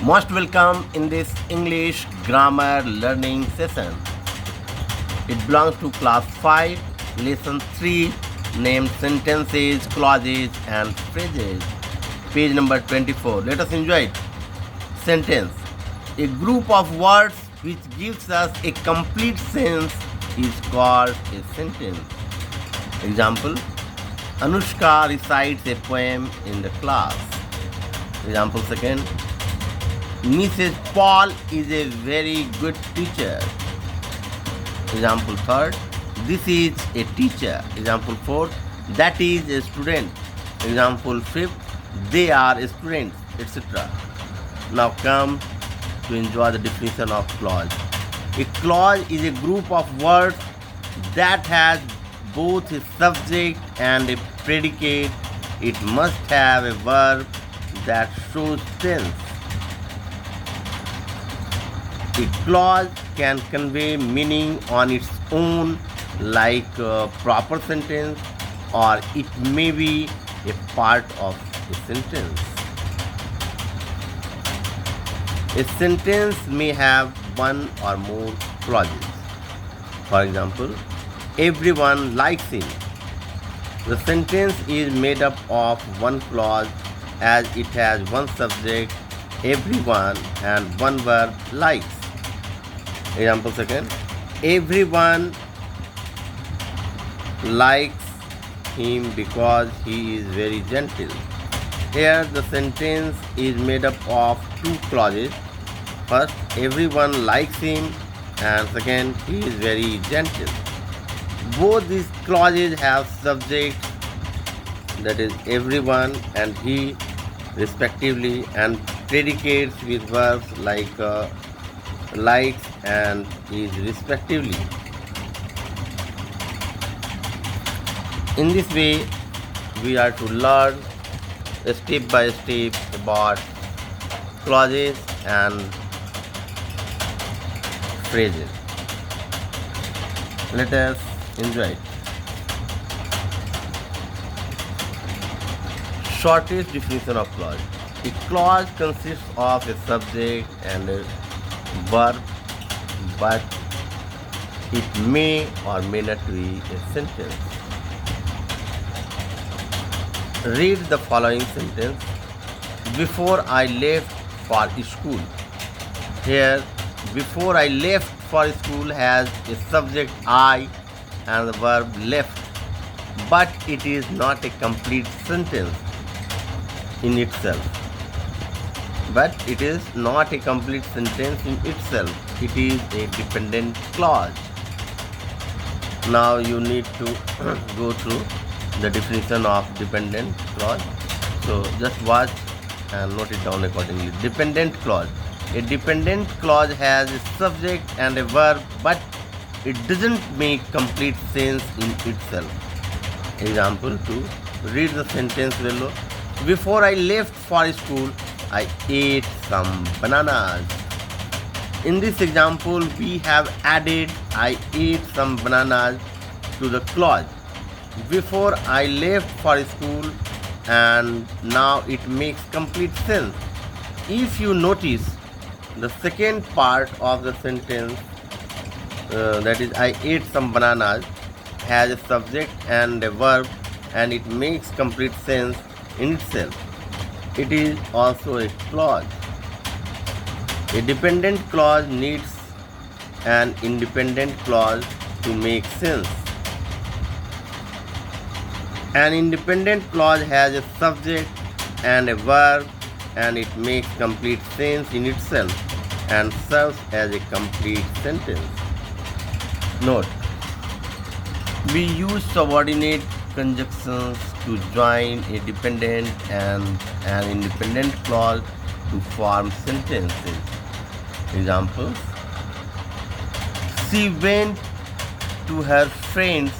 Most welcome in this English grammar learning session. It belongs to class 5, lesson 3, named sentences, clauses and phrases. Page number 24. Let us enjoy it. Sentence. A group of words which gives us a complete sense is called a sentence. Example. Anushka recites a poem in the class. Example second. Mrs. Paul is a very good teacher. Example third. This is a teacher. Example fourth. That is a student. Example fifth. They are students, etc. Now come to enjoy the definition of clause. A clause is a group of words that has both a subject and a predicate. It must have a verb that shows tense. A clause can convey meaning on its own, like a proper sentence, or it may be a part of a sentence. A sentence may have one or more clauses. For example, everyone likes him. The sentence is made up of one clause as it has one subject, everyone, and one verb, likes. Example second. Everyone likes him because he is very gentle. Here the sentence is made up of two clauses. First, everyone likes him, and second, he is very gentle. Both these clauses have subjects, that is everyone and he respectively, and predicates with verbs like likes and is respectively. In this way, we are to learn step by step about clauses and phrases. Let us enjoy it. Shortest definition of clause. A clause consists of a subject and a verb, but it may or may not be a sentence. Read the following sentence. Before I left for school. Here, before I left for school has a subject I and the verb left, but it is not a complete sentence in itself. But it is not a complete sentence in itself. It is a dependent clause. Now you need to go through the definition of dependent clause. So just watch and note it down accordingly. Dependent clause. A dependent clause has a subject and a verb, but it doesn't make complete sense in itself. Example 2. Read the sentence below. Before I left for school, I ate some bananas. In this example, we have added I ate some bananas to the clause. Before I left for school, and now it makes complete sense. If you notice, the second part of the sentence, that is I ate some bananas, has a subject and a verb, and it makes complete sense in itself. It is also a clause. A dependent clause needs an independent clause to make sense. An independent clause has a subject and a verb, and it makes complete sense in itself and serves as a complete sentence. Note: we use subordinate conjunctions to join a dependent and an independent clause to form sentences. Examples: she went to her friend's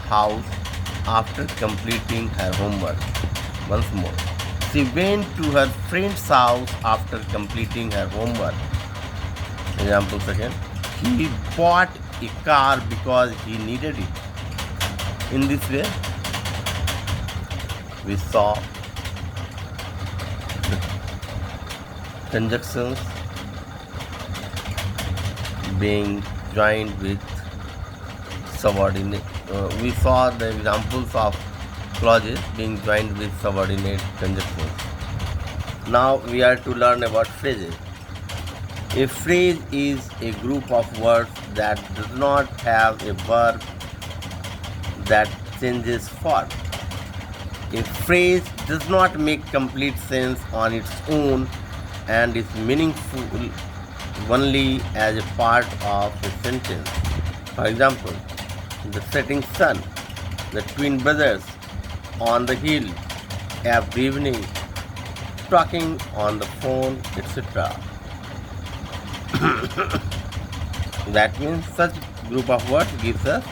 house after completing her homework. Once more. She went to her friend's house after completing her homework. Example second. He bought a car because he needed it. In this way, we saw conjunctions being joined with subordinate. We saw the examples of clauses being joined with subordinate conjunctions. Now we are to learn about phrases. A phrase is a group of words that does not have a verb that changes form. A phrase does not make complete sense on its own and is meaningful only as a part of a sentence. For example, the setting sun, the twin brothers on the hill every evening, talking on the phone, etc. That means such group of words gives us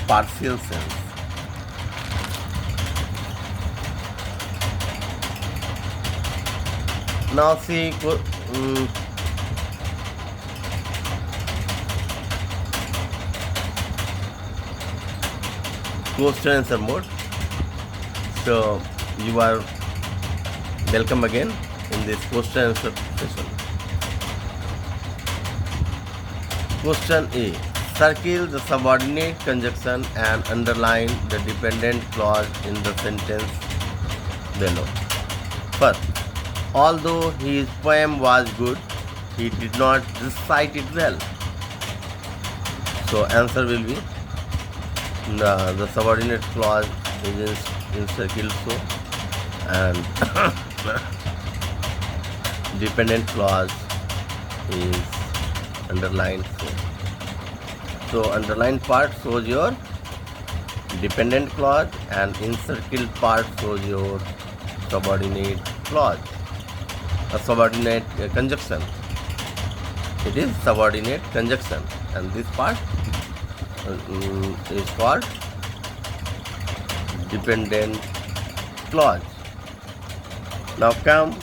partial sense. Now see question answer mode. So you are welcome again in this question answer session. Question A. Circle the subordinate conjunction and underline the dependent clause in the sentence below. First, although his poem was good, he did not recite it well. So answer will be the subordinate clause is encircled so, and dependent clause is underlined so. So underlined part shows your dependent clause and encircled part shows your subordinate clause. A subordinate conjunction. It is subordinate conjunction, and this part is called dependent clause. Now come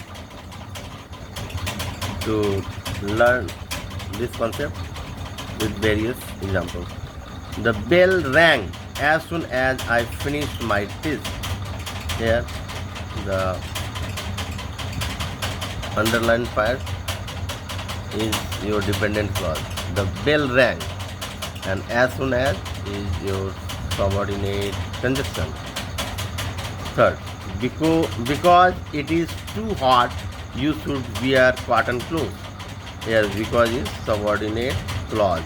to learn this concept with various examples. The bell rang as soon as I finished my teeth. Here the underlined part is your dependent clause. The bell rang, and as soon as is your subordinate conjunction. Third, because it is too hot, you should wear cotton clothes. Here because is subordinate clause,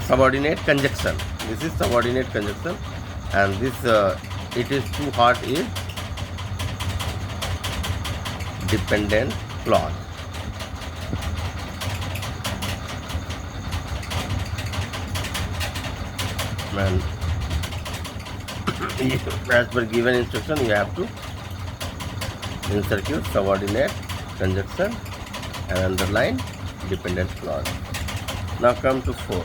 subordinate conjunction. This is subordinate conjunction, and this it is too hot is dependent clause. And as per given instruction, you have to encircle subordinate conjunction and underline dependent clause. Now come to 4.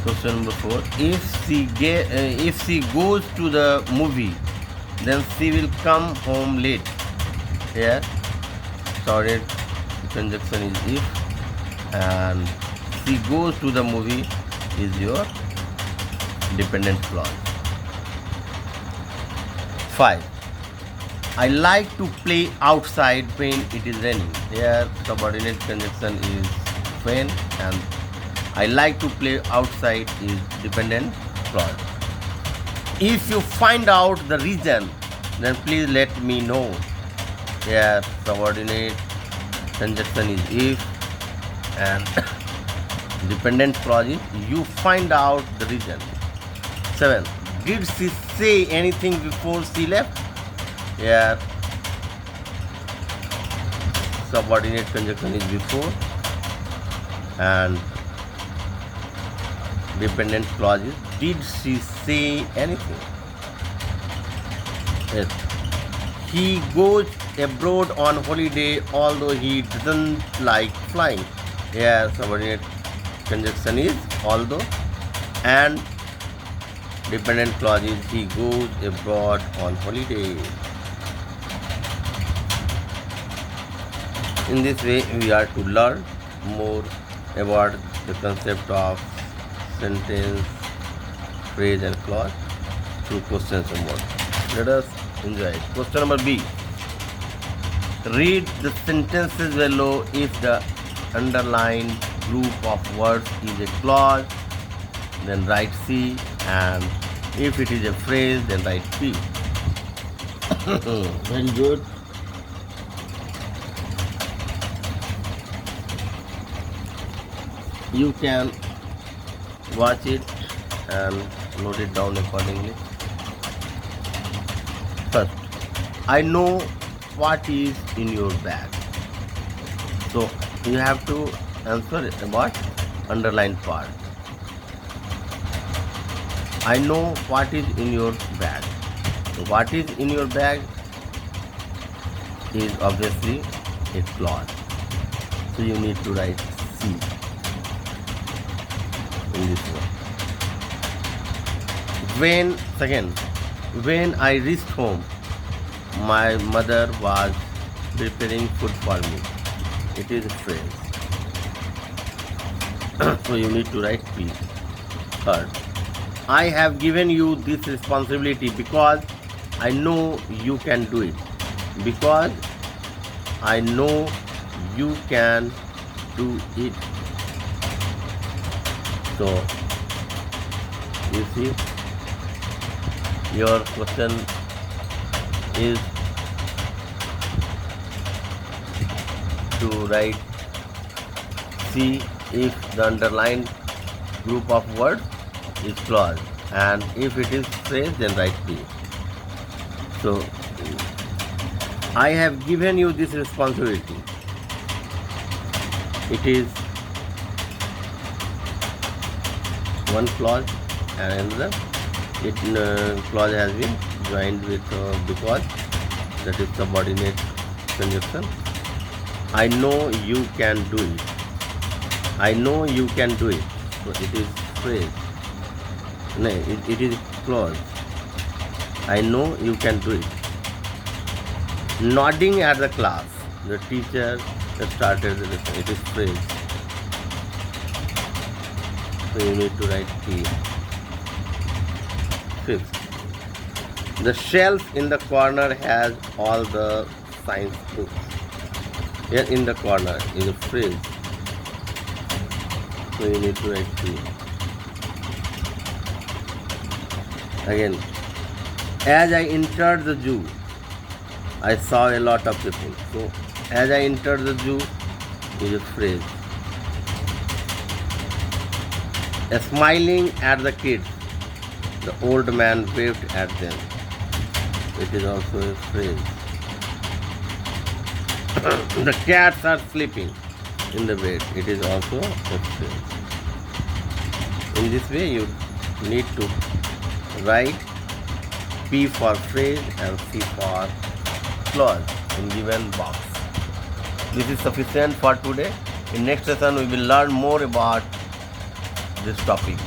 Question number 4. If she goes to the movie, then she will come home late. Here, subordinate conjunction is if, and she goes to the movie is your dependent clause. 5. I like to play outside when it is raining. Here subordinate conjunction is when, and I like to play outside is dependent clause. If you find out the reason, then please let me know. Here subordinate conjunction is if, and dependent clause is you find out the reason. 7. Did she say anything before she left? Here subordinate conjunction is before, and dependent clause is did she say anything? Yes. He goes abroad on holiday although he doesn't like flying. Here subordinate conjunction is although, and dependent clause is he goes abroad on holiday. In this way, we are to learn more about the concept of sentence, phrase and clause through questions and words. Let us enjoy it. Question number B. Read the sentences below. If the underlined group of words is a clause, then write C, and if it is a phrase, then write P. Very good. You can watch it and note it down accordingly. First, I know what is in your bag. So you have to answer about underlined part. I know what is in your bag. So what is in your bag is obviously a clause. So you need to write C in this one. When I reached home, my mother was preparing food for me. It is a phrase. So you need to write P. Third, I have given you this responsibility because I know you can do it. Because I know you can do it. So, you see, your question is to write C if the underlined group of words is clause, and if it is phrase, then write P. So, I have given you this responsibility. It is one clause and another. Clause has been joined with because, that is subordinate conjunction. I know you can do it. I know you can do it. So it is phrase. No, it is clause. I know you can do it. Nodding at the class. The teacher started the lesson. It is phrase. So you need to write P. Fifth, the shelf in the corner has all the science books. Here in the corner is a phrase. So you need to write P. Again, as I entered the zoo, I saw a lot of people. So as I entered the zoo is a phrase. Smiling at the kids, the old man waved at them. It is also a phrase. The cats are sleeping in the bed. It is also a phrase. In this way, you need to write P for phrase and C for clause in given box. This is sufficient for today. In next session, we will learn more about this topic.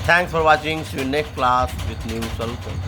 Thanks for watching. See you next class with new solution.